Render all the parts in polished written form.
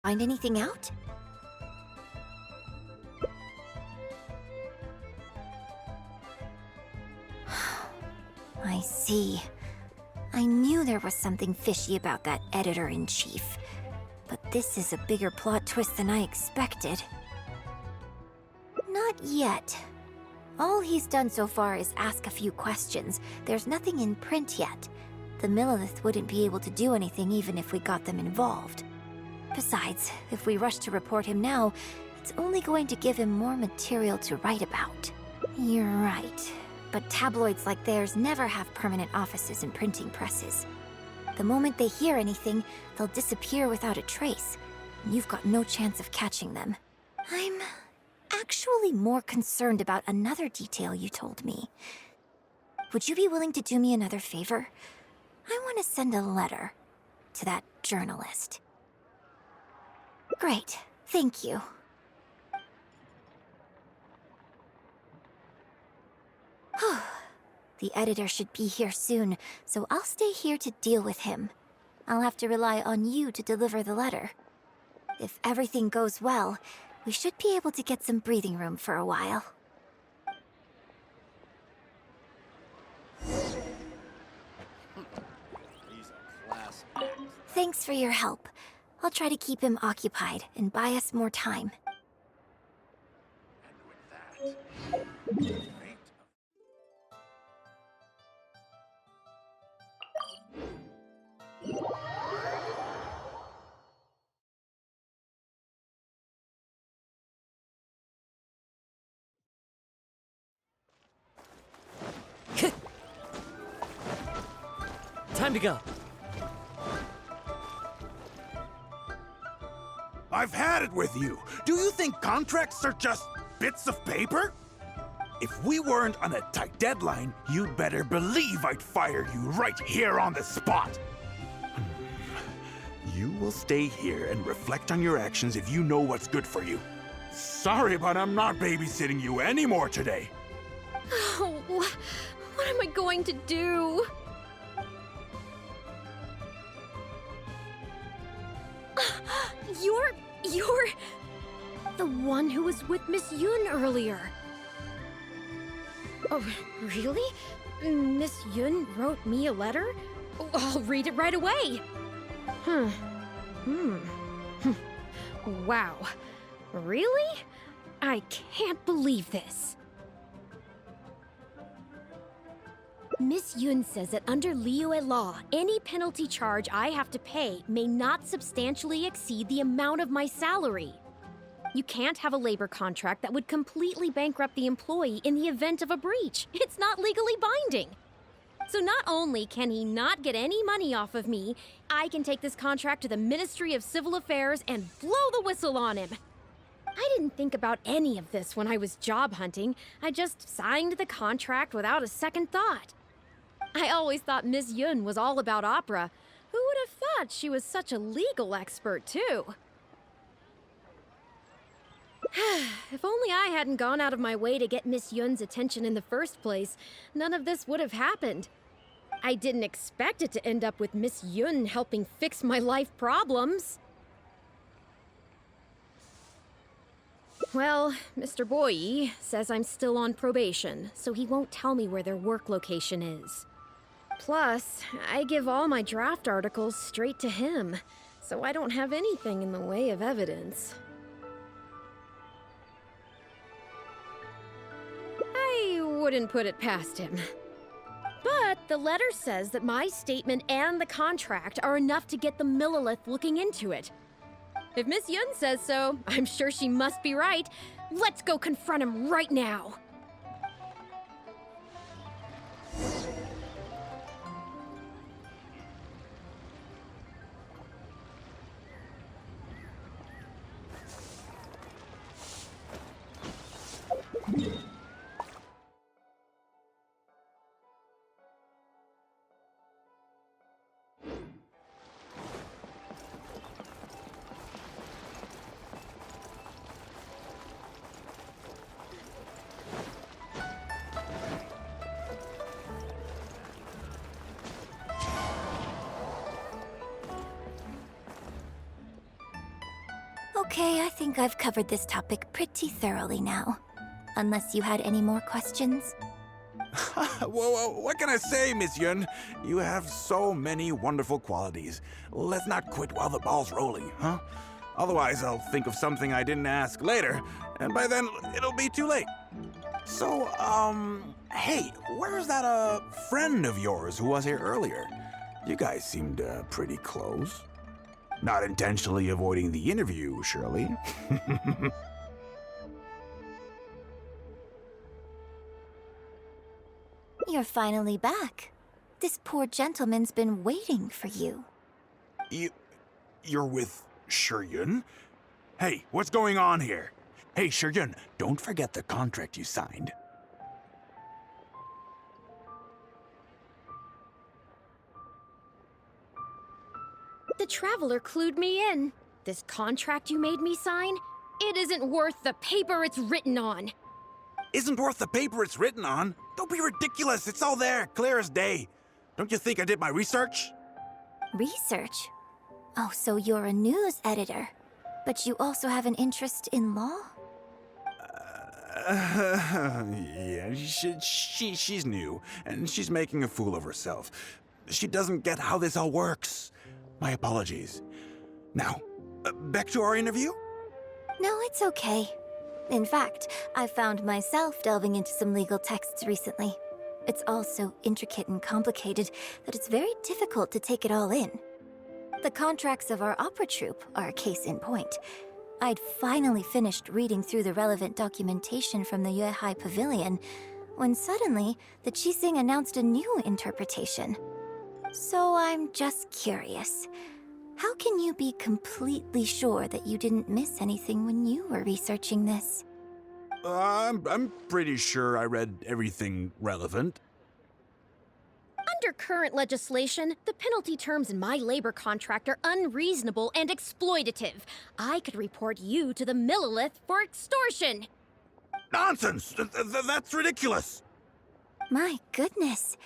Find anything out? I see. I knew there was something fishy about that editor-in-chief. But this is a bigger plot twist than I expected. Not yet. All he's done so far is ask a few questions. There's nothing in print yet. The Millilith wouldn't be able to do anything even if we got them involved. Besides, if we rush to report him now, it's only going to give him more material to write about. You're right. But tabloids like theirs never have permanent offices and printing presses. The moment they hear anything, they'll disappear without a trace. And you've got no chance of catching them. I'm actually more concerned about another detail you told me. Would you be willing to do me another favor? I want to send a letter to that journalist. Great, thank you. The editor should be here soon, so I'll stay here to deal with him. I'll have to rely on you to deliver the letter. If everything goes well, we should be able to get some breathing room for a while. Thanks for your help. I'll try to keep him occupied and buy us more time. Time to go. I've had it with you. Do you think contracts are just bits of paper? If we weren't on a tight deadline, you'd better believe I'd fire you right here on the spot. You will stay here and reflect on your actions if you know what's good for you. Sorry, but I'm not babysitting you anymore today. Oh, what am I going to do? You're the one who was with Miss Yun earlier. Oh, really? Miss Yun wrote me a letter? I'll read it right away. Wow. Really? I can't believe this. Miss Yun says that under Liyue law, any penalty charge I have to pay may not substantially exceed the amount of my salary. You can't have a labor contract that would completely bankrupt the employee in the event of a breach. It's not legally binding. So not only can he not get any money off of me, I can take this contract to the Ministry of Civil Affairs and blow the whistle on him. I didn't think about any of this when I was job hunting. I just signed the contract without a second thought. I always thought Miss Yun was all about opera. Who would have thought she was such a legal expert, too? If only I hadn't gone out of my way to get Miss Yun's attention in the first place, none of this would have happened. I didn't expect it to end up with Miss Yun helping fix my life problems. Well, Mr. Boyi says I'm still on probation, so he won't tell me where their work location is. Plus, I give all my draft articles straight to him, so I don't have anything in the way of evidence. I wouldn't put it past him. But the letter says that my statement and the contract are enough to get the Millilith looking into it. If Miss Yun says so, I'm sure she must be right. Let's go confront him right now. Okay, I think I've covered this topic pretty thoroughly now. Unless you had any more questions? Well, what can I say, Miss Yun? You have so many wonderful qualities. Let's not quit while the ball's rolling, huh? Otherwise, I'll think of something I didn't ask later, and by then, it'll be too late. So, hey, where's that, friend of yours who was here earlier? You guys seemed, pretty close. Not intentionally avoiding the interview, surely? You're finally back. This poor gentleman's been waiting for you. You're with Yun? Hey, what's going on here? Hey, Yun, don't forget the contract you signed. The traveler clued me in. This contract you made me sign? It isn't worth the paper it's written on. Isn't worth the paper it's written on? Don't be ridiculous. It's all there, clear as day. Don't you think I did my research? Research? Oh, so you're a news editor. But you also have an interest in law? Yeah, she's new, and she's making a fool of herself. She doesn't get how this all works. My apologies. Now, back to our interview? No, it's okay. In fact, I found myself delving into some legal texts recently. It's all so intricate and complicated that it's very difficult to take it all in. The contracts of our opera troupe are a case in point. I'd finally finished reading through the relevant documentation from the Yuehai Pavilion when suddenly the Qixing announced a new interpretation. So I'm just curious. How can you be completely sure that you didn't miss anything when you were researching this? I'm pretty sure I read everything relevant. Under current legislation, the penalty terms in my labor contract are unreasonable and exploitative. I could report you to the Millilith for extortion. Nonsense! That's ridiculous! My goodness.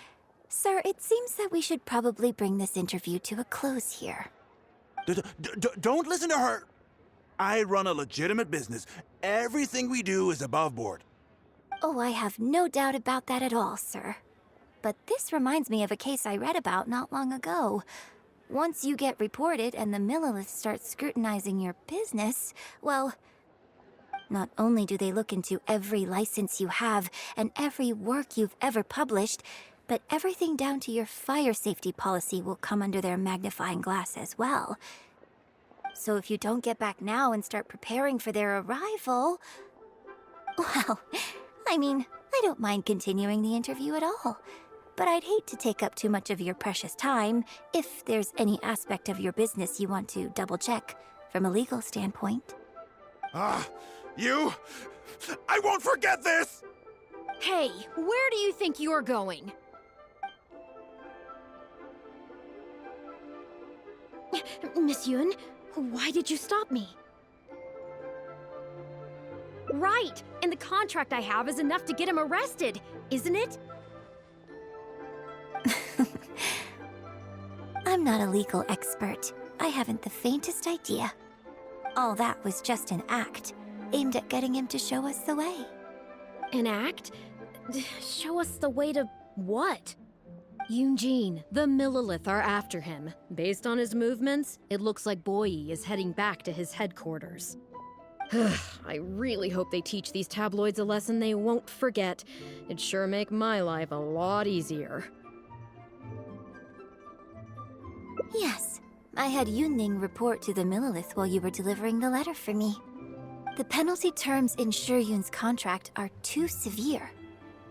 Sir, it seems that we should probably bring this interview to a close here. Don't listen to her! I run a legitimate business. Everything we do is above board. Oh, I have no doubt about that at all, sir. But this reminds me of a case I read about not long ago. Once you get reported and the Millilith starts scrutinizing your business, well, not only do they look into every license you have and every work you've ever published, but everything down to your fire safety policy will come under their magnifying glass as well. So if you don't get back now and start preparing for their arrival... Well, I mean, I don't mind continuing the interview at all. But I'd hate to take up too much of your precious time if there's any aspect of your business you want to double-check from a legal standpoint. You... I won't forget this! Hey, where do you think you're going? Miss Yun, why did you stop me? Right, and the contract I have is enough to get him arrested, isn't it? I'm not a legal expert. I haven't the faintest idea. All that was just an act, aimed at getting him to show us the way. An act? Show us the way to what? Yunjin, the Millilith are after him. Based on his movements, it looks like Boyi is heading back to his headquarters. I really hope they teach these tabloids a lesson they won't forget. It'd sure make my life a lot easier. Yes, I had Yunning report to the Millilith while you were delivering the letter for me. The penalty terms in Yun's contract are too severe.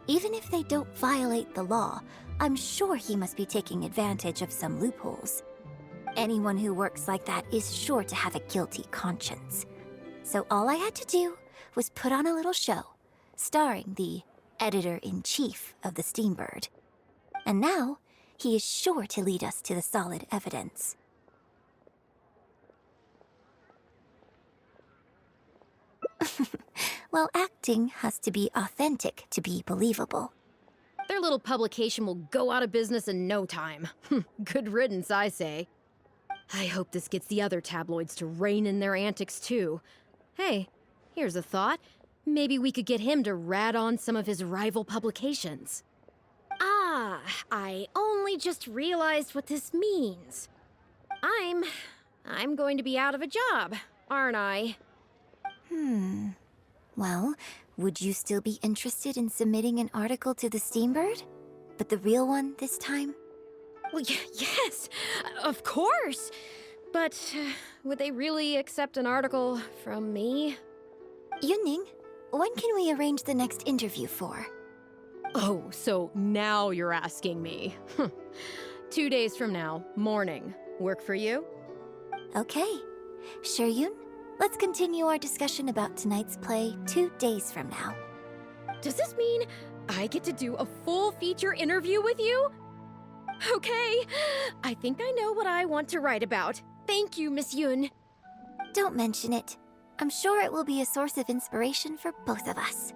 Even if they don't violate the law, I'm sure he must be taking advantage of some loopholes. Anyone who works like that is sure to have a guilty conscience. So all I had to do was put on a little show, starring the editor-in-chief of the Steambird. And now, he is sure to lead us to the solid evidence. Well, acting has to be authentic to be believable. Their little publication will go out of business in no time. Good riddance, I say. I hope this gets the other tabloids to rein in their antics too. Hey, here's a thought. Maybe we could get him to rat on some of his rival publications. Ah, I only just realized what this means. I'm going to be out of a job, aren't I? Well, would you still be interested in submitting an article to the Steambird? But the real one this time? Well, yes, of course. But would they really accept an article from me? Yunning, when can we arrange the next interview for? Oh, so now you're asking me. 2 days from now, morning. Work for you? Okay. Shuryun, let's continue our discussion about tonight's play 2 days from now. Does this mean I get to do a full feature interview with you? Okay, I think I know what I want to write about. Thank you, Miss Yun. Don't mention it. I'm sure it will be a source of inspiration for both of us.